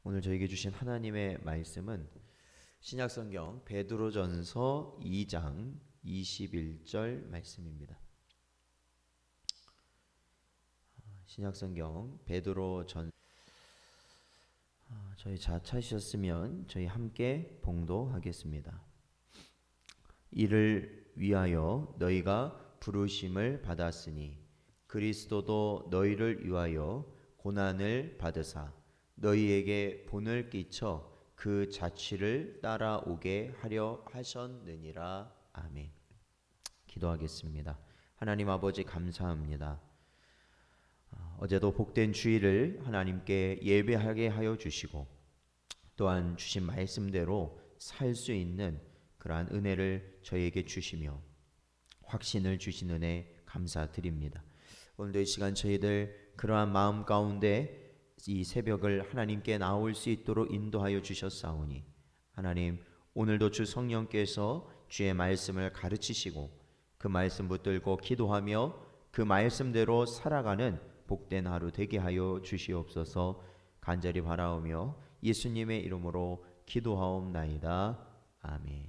오늘 저에게 주신 하나님의 말씀은 신약성경 베드로전서 2장 21절 말씀입니다. 신약성경 베드로전 저희 찾으셨으면 저희 함께 봉독하겠습니다. 이를 위하여 너희가 부르심을 받았으니 그리스도도 너희를 위하여 고난을 받으사 너희에게 본을 끼쳐 그 자취를 따라오게 하려 하셨느니라. 아멘. 기도하겠습니다. 하나님 아버지 감사합니다. 어제도 복된 주일을 하나님께 예배하게 하여 주시고 또한 주신 말씀대로 살 수 있는 그러한 은혜를 저에게 주시며 확신을 주신 은혜 감사드립니다. 오늘도 이 시간 저희들 그러한 마음 가운데 이 새벽을 하나님께 나올 수 있도록 인도하여 주셨사오니 하나님 오늘도 주 성령께서 주의 말씀을 가르치시고 그 말씀 붙들고 기도하며 그 말씀대로 살아가는 복된 하루 되게 하여 주시옵소서. 간절히 바라오며 예수님의 이름으로 기도하옵나이다. 아멘.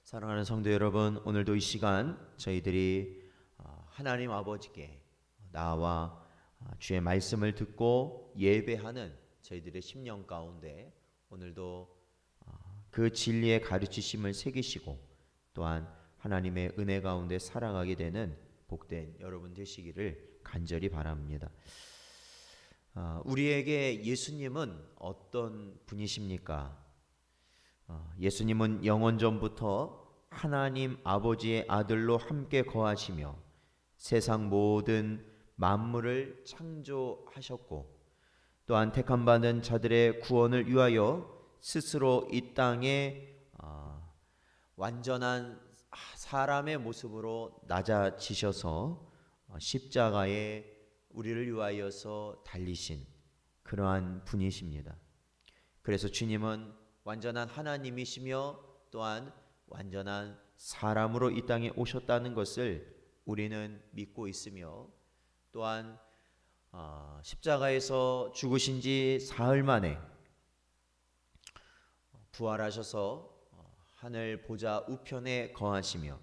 사랑하는 성도 여러분, 오늘도 이 시간 저희들이 하나님 아버지께 나와 주의 말씀을 듣고 예배하는 저희들의 심령 가운데 오늘도 그 진리의 가르치심을 새기시고 또한 하나님의 은혜 가운데 살아가게 되는 복된 여러분 되시기를 간절히 바랍니다. 우리에게 예수님은 어떤 분이십니까? 예수님은 영원전부터 하나님 아버지의 아들로 함께 거하시며 세상 모든 만물을 창조하셨고 또한 택함받은 자들의 구원을 위하여 스스로 이 땅에 완전한 사람의 모습으로 낮아지셔서 십자가에 우리를 위하여서 달리신 그러한 분이십니다. 그래서 주님은 완전한 하나님이시며 또한 완전한 사람으로 이 땅에 오셨다는 것을 우리는 믿고 있으며 또한 십자가에서 죽으신 지 사흘 만에 부활하셔서 하늘 보좌 우편에 거하시며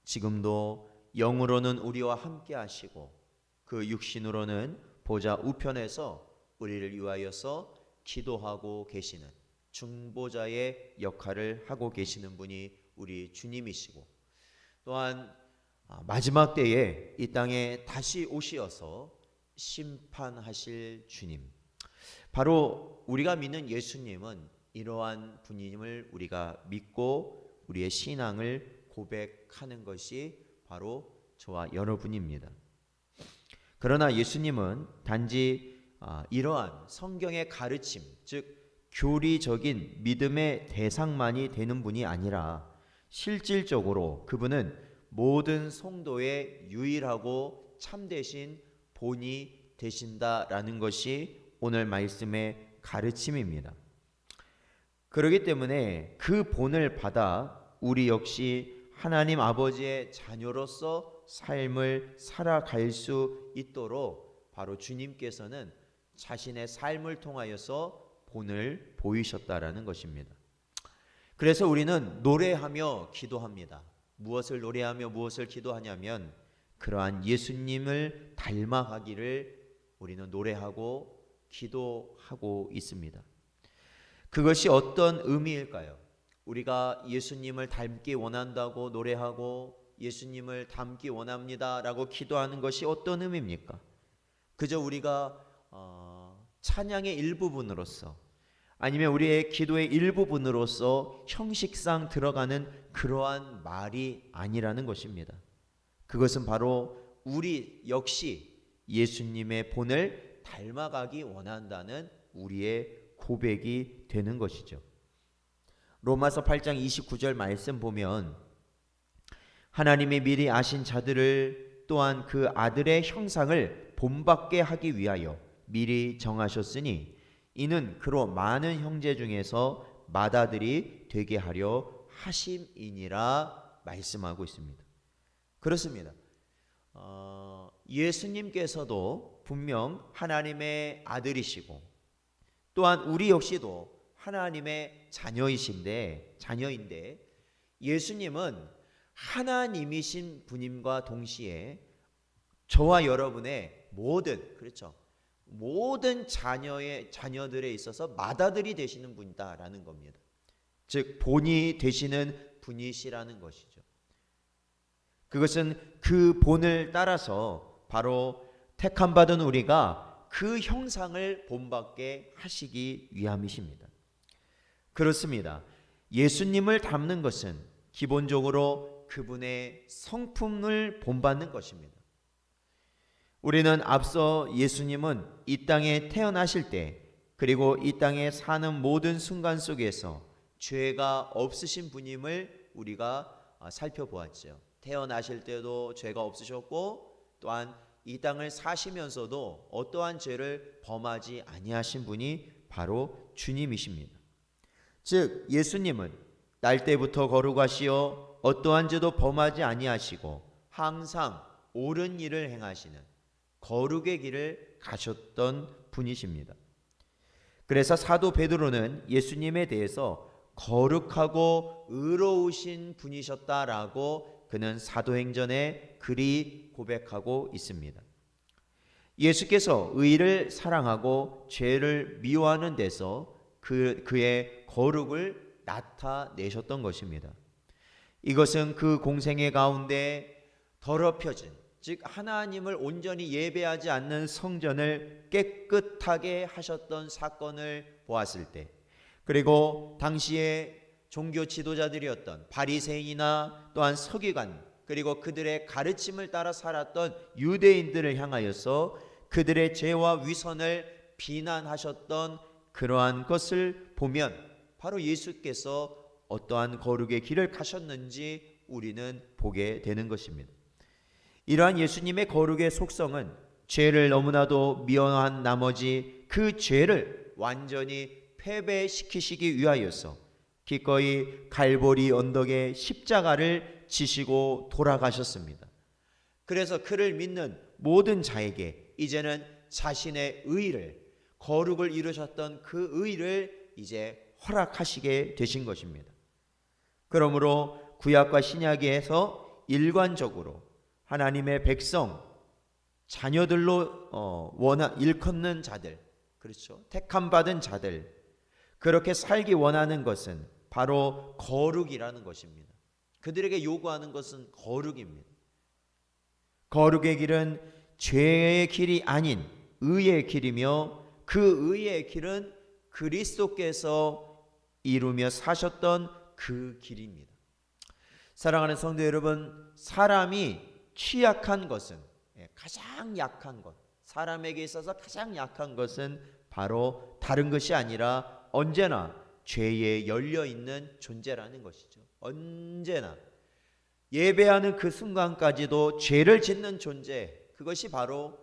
지금도 영으로는 우리와 함께 하시고 그 육신으로는 보좌 우편에서 우리를 위하여서 기도하고 계시는 중보자의 역할을 하고 계시는 분이 우리 주님이시고 또한 마지막 때에 이 땅에 다시 오시어서 심판하실 주님, 바로 우리가 믿는 예수님은 이러한 분임을 우리가 믿고 우리의 신앙을 고백하는 것이 바로 저와 여러분입니다. 그러나 예수님은 단지 이러한 성경의 가르침, 즉 교리적인 믿음의 대상만이 되는 분이 아니라 실질적으로 그분은 모든 성도의 유일하고 참되신 본이 되신다라는 것이 오늘 말씀의 가르침입니다. 그렇기 때문에 그 본을 받아 우리 역시 하나님 아버지의 자녀로서 삶을 살아갈 수 있도록 바로 주님께서는 자신의 삶을 통하여서 본을 보이셨다라는 것입니다. 그래서 우리는 노래하며 기도합니다. 무엇을 노래하며 무엇을 기도하냐면 그러한 예수님을 닮아가기를 우리는 노래하고 기도하고 있습니다. 그것이 어떤 의미일까요? 우리가 예수님을 닮기 원한다고 노래하고 예수님을 닮기 원합니다 라고 기도하는 것이 어떤 의미입니까? 그저 우리가 찬양의 일부분으로서 아니면 우리의 기도의 일부분으로서 형식상 들어가는 그러한 말이 아니라는 것입니다. 그것은 바로 우리 역시 예수님의 본을 닮아가기 원한다는 우리의 고백이 되는 것이죠. 로마서 8장 29절 말씀 보면 하나님이 미리 아신 자들을 또한 그 아들의 형상을 본받게 하기 위하여 미리 정하셨으니 이는 그로 많은 형제 중에서 맏아들이 되게 하려 하심이니라 말씀하고 있습니다. 그렇습니다. 예수님께서도 분명 하나님의 아들이시고 또한 우리 역시도 하나님의 자녀인데 예수님은 하나님이신 분임과 동시에 저와 여러분의 모든 자녀들에 있어서 맏아들이 되시는 분이다라는 겁니다. 즉 본이 되시는 분이시라는 것이죠. 그것은 그 본을 따라서 바로 택함 받은 우리가 그 형상을 본받게 하시기 위함이십니다. 그렇습니다. 예수님을 닮는 것은 기본적으로 그분의 성품을 본받는 것입니다. 우리는 앞서 예수님은 이 땅에 태어나실 때 그리고 이 땅에 사는 모든 순간 속에서 죄가 없으신 분임을 우리가 살펴보았죠. 태어나실 때도 죄가 없으셨고 또한 이 땅을 사시면서도 어떠한 죄를 범하지 아니하신 분이 바로 주님이십니다. 즉 예수님은 날 때부터 거룩하시어 어떠한 죄도 범하지 아니하시고 항상 옳은 일을 행하시는 거룩의 길을 가셨던 분이십니다. 그래서 사도 베드로는 예수님에 대해서 거룩하고 의로우신 분이셨다라고 그는 사도행전에 그리 고백하고 있습니다. 예수께서 의를 사랑하고 죄를 미워하는 데서 그의 거룩을 나타내셨던 것입니다. 이것은 그 공생애 가운데 더럽혀진, 즉 하나님을 온전히 예배하지 않는 성전을 깨끗하게 하셨던 사건을 보았을 때, 그리고 당시에 종교 지도자들이었던 바리새인이나 또한 서기관, 그리고 그들의 가르침을 따라 살았던 유대인들을 향하여서 그들의 죄와 위선을 비난하셨던 그러한 것을 보면 바로 예수께서 어떠한 거룩의 길을 가셨는지 우리는 보게 되는 것입니다. 이러한 예수님의 거룩의 속성은 죄를 너무나도 미워한 나머지 그 죄를 완전히 패배시키시기 위하여서 기꺼이 갈보리 언덕에 십자가를 지시고 돌아가셨습니다. 그래서 그를 믿는 모든 자에게 이제는 자신의 의를, 거룩을 이루셨던 그 의를 이제 허락하시게 되신 것입니다. 그러므로 구약과 신약에서 일관적으로 하나님의 백성, 자녀들로 일컫는 자들, 그렇죠, 택함 받은 자들, 그렇게 살기 원하는 것은 바로 거룩이라는 것입니다. 그들에게 요구하는 것은 거룩입니다. 거룩의 길은 죄의 길이 아닌 의의 길이며 그 의의 길은 그리스도께서 이루며 사셨던 그 길입니다. 사랑하는 성도 여러분, 사람이 취약한 것은, 가장 약한 것, 사람에게 있어서 가장 약한 것은 바로 다른 것이 아니라 언제나 죄에 열려있는 존재라는 것이죠. 언제나 예배하는 그 순간까지도 죄를 짓는 존재, 그것이 바로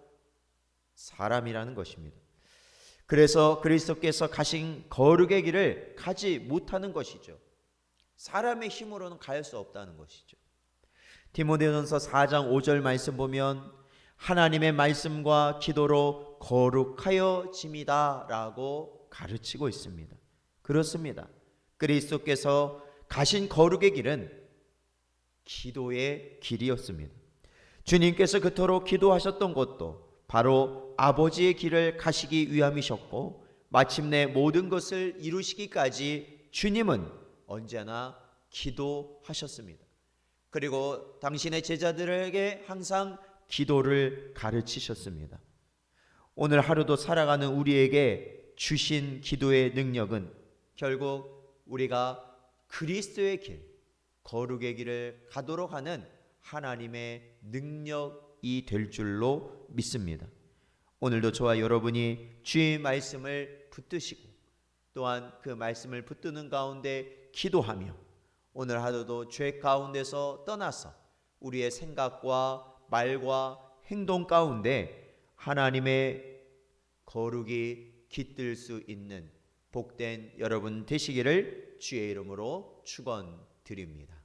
사람이라는 것입니다. 그래서 그리스도께서 가신 거룩의 길을 가지 못하는 것이죠. 사람의 힘으로는 갈 수 없다는 것이죠. 디모데전서 4장 5절 말씀 보면 하나님의 말씀과 기도로 거룩하여짐이다 라고 가르치고 있습니다. 그렇습니다. 그리스도께서 가신 거룩의 길은 기도의 길이었습니다. 주님께서 그토록 기도하셨던 것도 바로 아버지의 길을 가시기 위함이셨고, 마침내 모든 것을 이루시기까지 주님은 언제나 기도하셨습니다. 그리고 당신의 제자들에게 항상 기도를 가르치셨습니다. 오늘 하루도 살아가는 우리에게 주신 기도의 능력은 결국 우리가 그리스도의 길, 거룩의 길을 가도록 하는 하나님의 능력이 될 줄로 믿습니다. 오늘도 저와 여러분이 주의 말씀을 붙드시고 또한 그 말씀을 붙드는 가운데 기도하며 오늘 하루도 죄 가운데서 떠나서 우리의 생각과 말과 행동 가운데 하나님의 거룩이 깃들 수 있는 복된 여러분 되시기를 주의 이름으로 축원드립니다.